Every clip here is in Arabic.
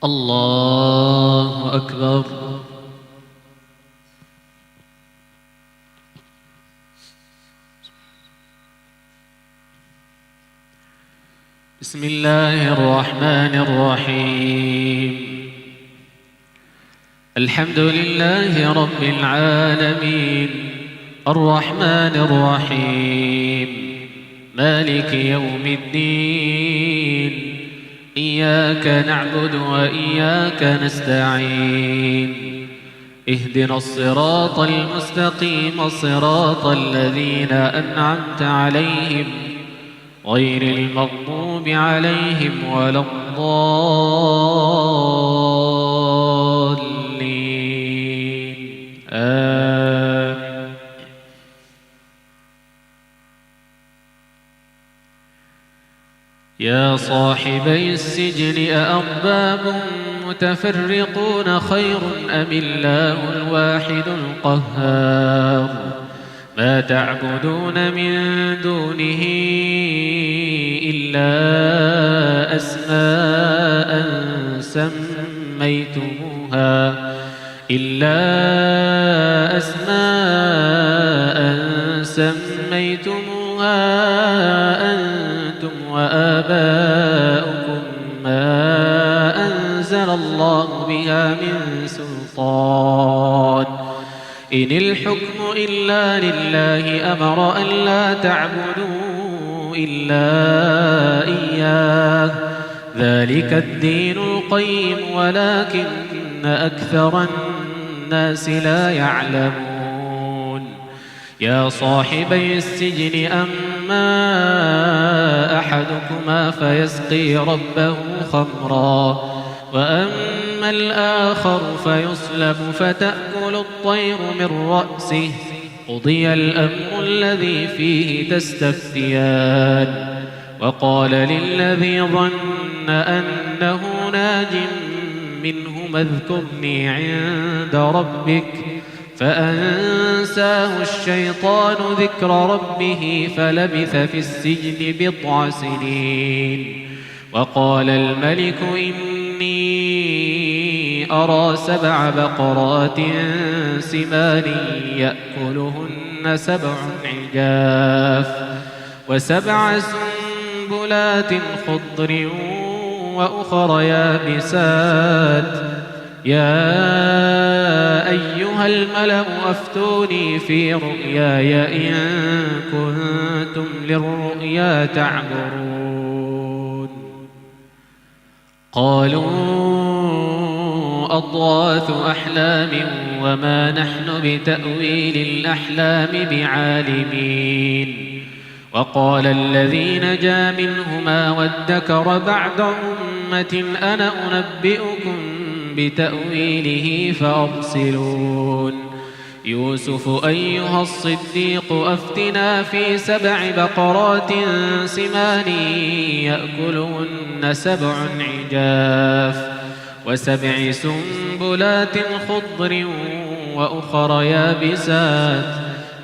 الله أكبر. بسم الله الرحمن الرحيم. الحمد لله رب العالمين الرحمن الرحيم مالك يوم الدين. إياك نعبد وإياك نستعين. اهدنا الصراط المستقيم صراط الذين أنعمت عليهم غير المغضوب عليهم ولا الضالين. آمين. يا صاحبي السجن أأرباب متفرقون خير أم الله الواحد القهار؟ ما تعبدون من دونه إلا أسماء سميتموها أنتم وآباؤكم ما أنزل الله بها من سلطان، إن الحكم إلا لله أمر أن لا تعبدوا إلا إياه، ذلك الدين القيم ولكن أكثر الناس لا يعلمون. يا صاحبي السجن أما أحدكما فيسقي ربه خمرا وأما الآخر فيصلب فتأكل الطير من رأسه، قضي الأمر الذي فيه تستفتيان. وقال للذي ظن أنه ناج منهما اذكرني عند ربك، فأنساه الشيطان ذكر ربه فلبث في السجن 9 سنين. وقال الملك إني أرى 7 بقرات سمان يأكلهن 7 عجاف و7 سنبلات خضر وأخر يابسات. يا أيها الملأ أفتوني في رؤياي إن كنتم للرؤيا تعبرون. قالوا أضغاث أحلام وما نحن بتأويل الأحلام بعالمين. وقال الذي نجا منهما وادكر بعد أمة أنا أنبئكم بتأويله فأرسلون. يوسف أيها الصديق أفتنا في 7 بقرات سمان يأكلهن 7 عجاف و7 سنبلات خضر وأخر يابسات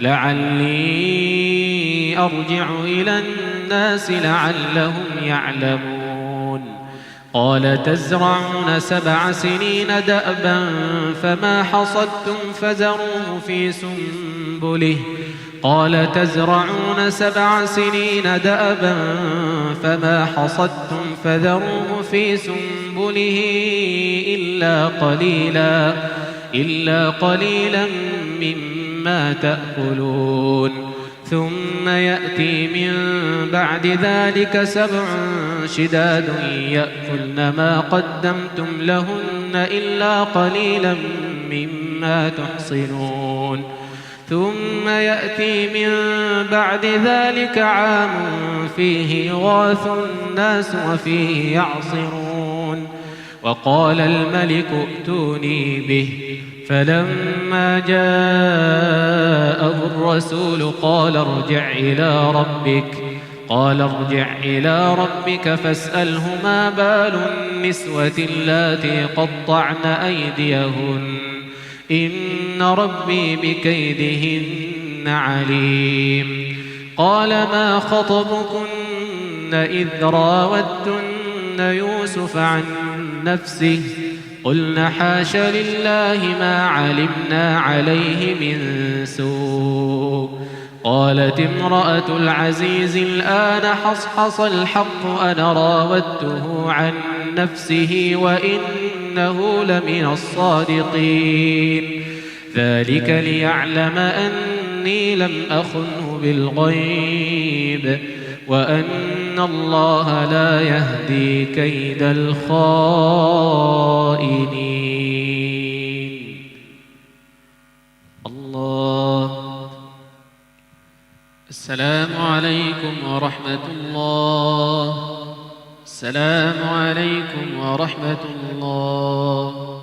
لعلي أرجع إلى الناس لعلهم يعلمون. قال تزرعون 7 سنين دأبا فما حصدتم فذروه في سنبله. قال تزرعون 7 سنين دأبا فما حصدتم فذروه في سنبله إلا قليلا مما تأكلون. ثم يأتي من بعد ذلك 7 شداد يأكلن ما قدمتم لهن إلا قليلا مما تحصنون. ثم يأتي من بعد ذلك عام فيه يغاث الناس وفيه يعصرون. وقال الملك ائتوني به، فلما جاءه الرسول قال ارجع إلى ربك فاسأله ما بال النسوة اللاتي قطعن أيديهن إن ربي بكيدهن عليم. قال ما خطبكن إذ راوتن يوسف عن نفسه قلنا حاش لله ما علمنا عليه من سوء. قالت امرأة العزيز الآن حصحص الحق أنا راودته عن نفسه وإنه لمن الصادقين. ذلك ليعلم أني لم أخنه بالغيب وأن الله لا يهدي كيد الخائنين. الله. السلام عليكم ورحمة الله. السلام عليكم ورحمة الله.